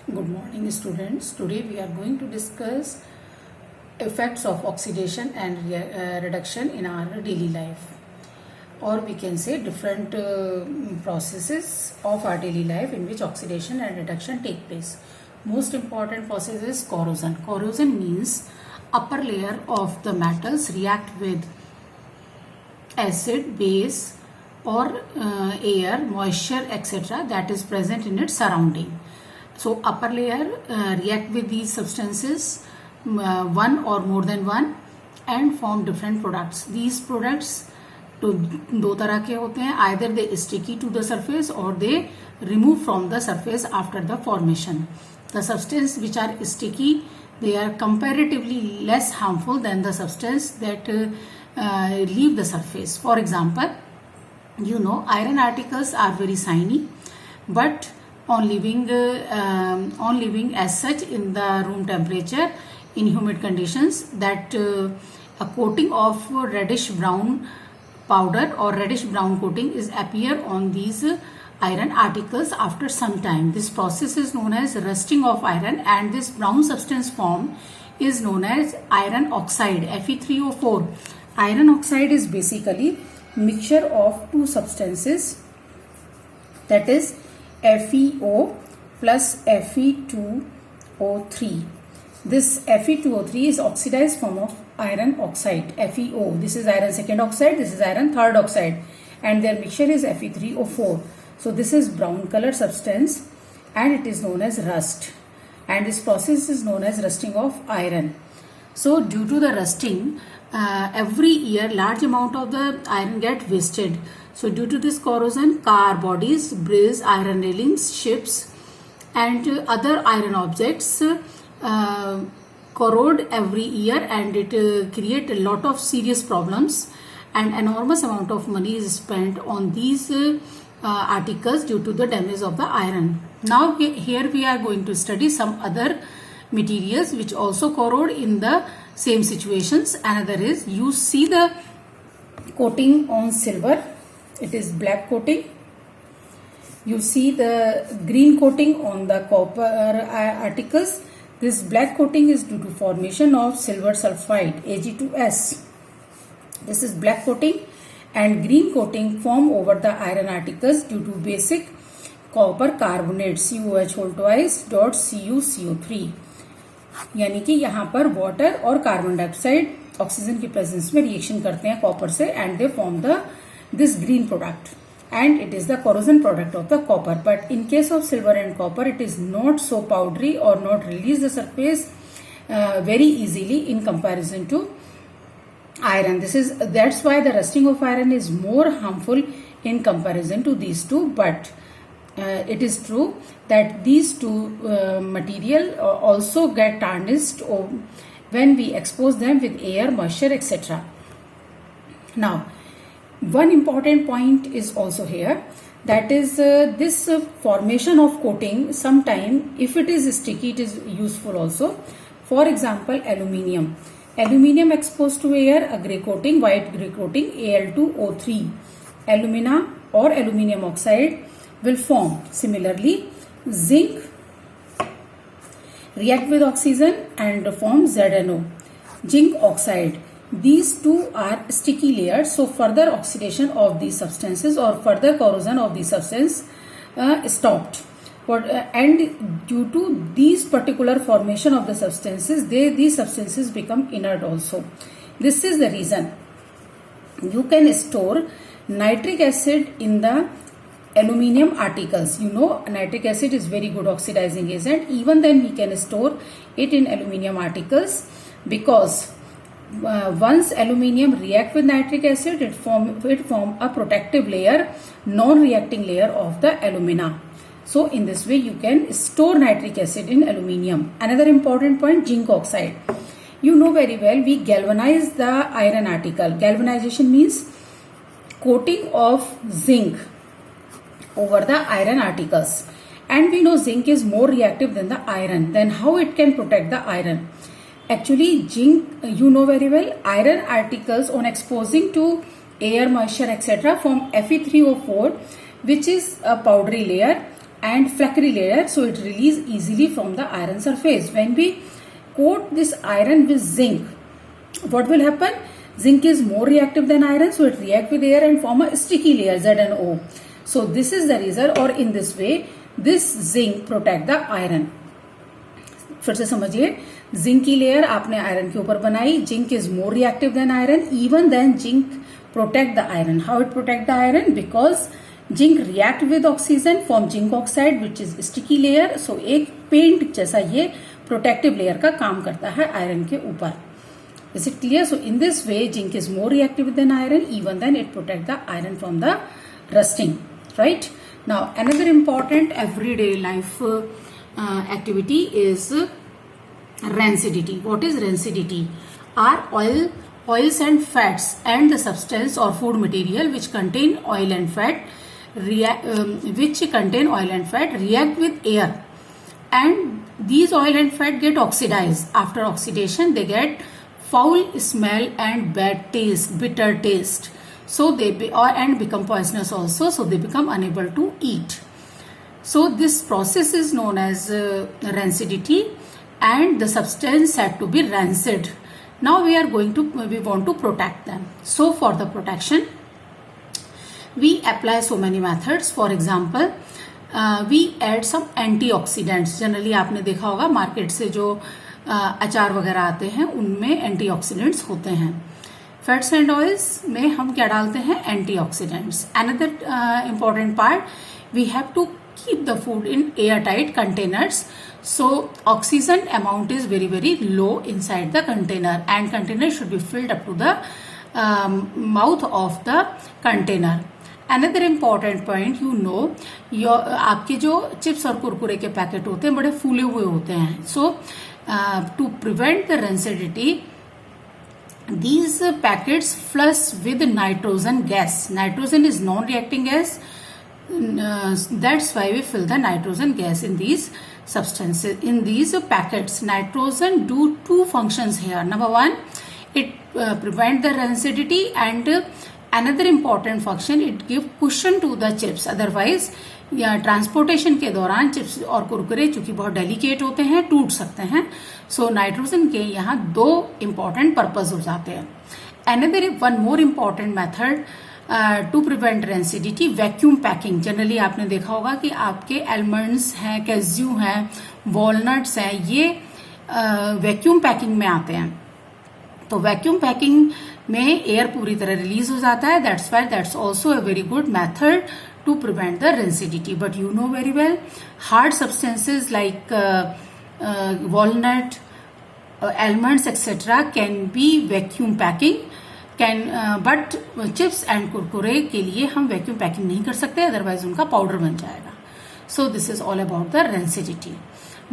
Good morning, students. Today we are going to discuss effects of oxidation and reduction in our daily life, or we can say different processes of our daily life in which oxidation and reduction take place. Most important process is corrosion. Corrosion means upper layer of the metals react with acid, base, or air, moisture, etc. that is present in its surrounding. So upper layer react with these substances, one or more than one, and form different products. These products तो दो तरह के होते हैं, either they sticky to the surface or they remove from the surface after the formation. The substance which are sticky, they are comparatively less harmful than the substance that leave the surface. For example, iron articles are very shiny, but on living as such in the room temperature in humid conditions, that a coating of reddish brown powder or reddish brown coating is appear on these iron articles after some time. This process is known as rusting of iron, and this brown substance form is known as iron oxide, Fe3O4. Iron oxide is basically mixture of two substances, that is FeO plus Fe2O3. This Fe2O3 is oxidized form of iron oxide, FeO. This is iron second oxide, this is iron third oxide, and their mixture is Fe3O4. So this is brown color substance and it is known as rust, and this process is known as rusting of iron. So due to the rusting, every year large amount of the iron get wasted. So due to this corrosion, car bodies, bridges, iron railings, ships, and other iron objects corrode every year, and it create a lot of serious problems, and enormous amount of money is spent on these articles due to the damage of the iron. Now here we are going to study some other materials which also corrode in the same situations. Another is, you see the coating on silver, it is black coating. You see the green coating on the copper articles. This black coating is due to formation of silver sulfide, Ag2S. This is black coating, and green coating form over the iron articles due to basic copper carbonate, COH whole twice dot CuCO3. यानी कि यहाँ पर water और carbon dioxide oxygen की presence में reaction करते हैं copper से, and they form this green product, and it is the corrosion product of the copper. But in case of silver and copper, it is not so powdery or not release the surface very easily in comparison to iron. That's why the rusting of iron is more harmful in comparison to these two. But it is true that these two material also get tarnished when we expose them with air, moisture, etc. Now, one important point is also here, that is this formation of coating. Sometime if it is sticky, it is useful also. For example, aluminium exposed to air, a gray coating, white gray coating, Al2O3. Alumina or aluminium oxide will form. Similarly, zinc react with oxygen and form ZNO, zinc oxide. These two are sticky layers, so further oxidation of these substances or further corrosion of these substances stopped. And due to these particular formation of the substances, these substances become inert also. This is the reason you can store nitric acid in the aluminium articles. Nitric acid is very good oxidizing agent. Even then we can store it in aluminium articles, because once aluminium react with nitric acid, it form a protective layer, non-reacting layer of the alumina. So in this way you can store nitric acid in aluminium. Another important point, zinc oxide. You know very well, we galvanize the iron article. Galvanization means coating of zinc over the iron articles, and we know zinc is more reactive than the iron. Then how it can protect the iron? Actually, zinc, you know very well, iron articles on exposing to air, moisture, etc. form Fe3O4, which is a powdery layer, and flaky layer, so it release easily from the iron surface. When we coat this iron with zinc, what will happen? Zinc is more reactive than iron, so it react with air and form a sticky layer ZnO. So this is the reason, or in this way this zinc protect the iron. फिर से समझिए, zinc की layer आपने iron के ऊपर बनाई. Zinc is more reactive than iron, even then zinc protect the iron. How it protect the iron? Because zinc react with oxygen, form zinc oxide which is sticky layer. So एक paint जैसा ये protective layer का काम करता है iron के ऊपर. Is it clear? So in this way zinc is more reactive than iron, even then it protect the iron from the rusting. Right? Now another important everyday life activity is rancidity. What is rancidity? Are oils and fats and the substance or food material which contain oil and fat react with air, and these oil and fat get oxidized. After oxidation they get foul smell and bad taste, bitter taste. So they and become poisonous also, so they become unable to eat. So this process is known as rancidity, and the substance had to be rancid. Now we want to protect them. So for the protection we apply so many methods. For example, we add some antioxidants. Generally आपने देखा होगा market से जो अचार वगैरह आते हैं उनमें एंटीऑक्सीडेंट्स होते हैं. फैट्स एंड ऑयल्स में हम क्या डालते हैं? Antioxidants. Another important part, we have to keep the food in airtight containers. So oxygen amount is very very low inside the container, and container should be filled up to the mouth of the container. Another important point, you know, आपके जो chips और कुरकुरे के packet होते हैं बड़े फूले हुए होते हैं. So to prevent the rancidity, these packets flush with nitrogen gas. Nitrogen is non-reacting gas. That's why we fill the nitrogen gas in these substances, in these packets. Nitrogen do two functions here. Number one, it prevent the rancidity, and another important function, it give cushion to the chips. Otherwise या transportation के दौरान chips और कुरकुरे चूंकि बहुत delicate होते हैं, टूट सकते हैं. सो नाइट्रोजन के यहाँ दो इंपॉर्टेंट पर्पज हो जाते हैं. Another one more important method to prevent rancidity, vacuum packing. Generally आपने देखा होगा कि आपके आलमंड्स हैं, कैज्यू हैं, वॉलनट्स हैं, ये वैक्यूम पैकिंग में आते हैं. तो वैक्यूम पैकिंग में एयर पूरी तरह रिलीज हो जाता है. That's why that's also a very good method to prevent the rancidity. But you know very well, hard substances like walnut, almonds, etc. can be vacuum packing. But chips and Kurkure के लिए हम vacuum packing नहीं कर सकते, otherwise उनका powder बन जाएगा. So this is all about the rancidity.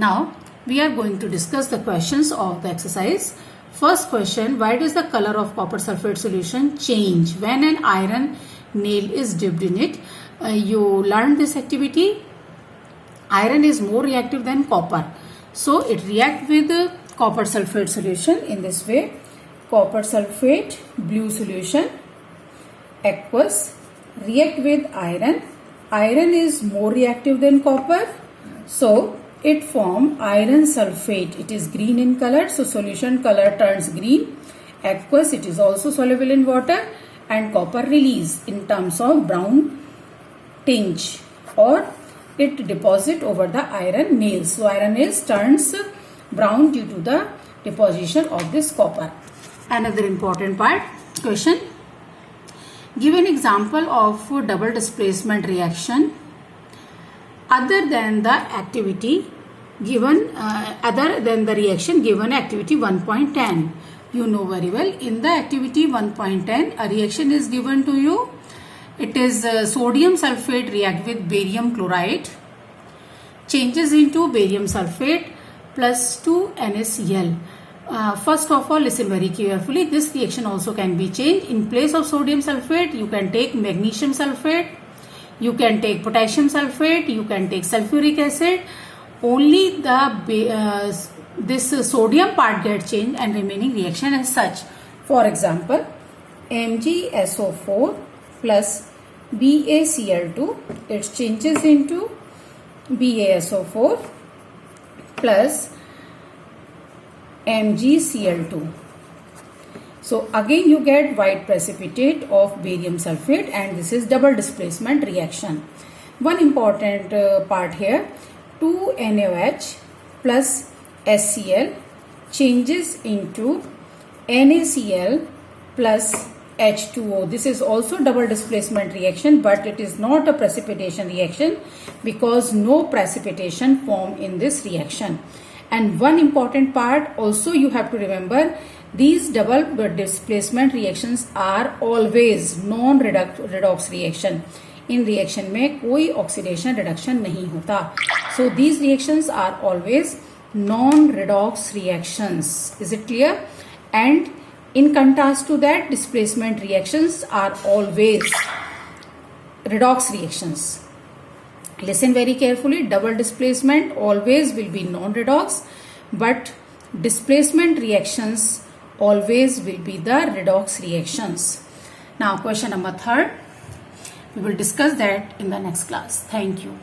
Now we are going to discuss the questions of the exercise. First question: why does the color of copper sulfate solution change when an iron nail is dipped in it? You learned this activity. Iron is more reactive than copper, so it react with copper sulfate solution in this way. Copper sulfate, blue solution, aqueous, react with iron. Iron is more reactive than copper, so it form iron sulfate. It is green in color, so solution color turns green. Aqueous, it is also soluble in water, and copper release in terms of brown tinge, or it deposit over the iron nails. So iron nails turns brown due to the deposition of this copper. Another important part, question: give an example of double displacement reaction other than the activity given other than the reaction given activity 1.10. You know very well, in the activity 1.10 a reaction is given to you. It is sodium sulfate react with barium chloride, changes into barium sulfate plus 2 NaCl. First of all, listen very carefully. This reaction also can be changed. In place of sodium sulfate, you can take magnesium sulfate, you can take potassium sulfate, you can take sulfuric acid. Only the this sodium part gets changed and remaining reaction as such. For example, MgSO4 plus BaCl2, it changes into BaSO4 plus MgCl2. So again you get white precipitate of barium sulfate, and this is double displacement reaction. One important part here, 2NaOH plus HCl changes into NaCl plus H2O. This is also double displacement reaction, but it is not a precipitation reaction because no precipitation form in this reaction. And one important part also you have to remember, these double displacement reactions are always non-redox reaction. इन reaction में कोई oxidation reduction नहीं होता. So these reactions are always non redox reactions. Is it clear? And in contrast to that, displacement reactions are always redox reactions. Listen very carefully. Double displacement always will be non-redox, but displacement reactions always will be the redox reactions. Now question number 3. We will discuss that in the next class. Thank you.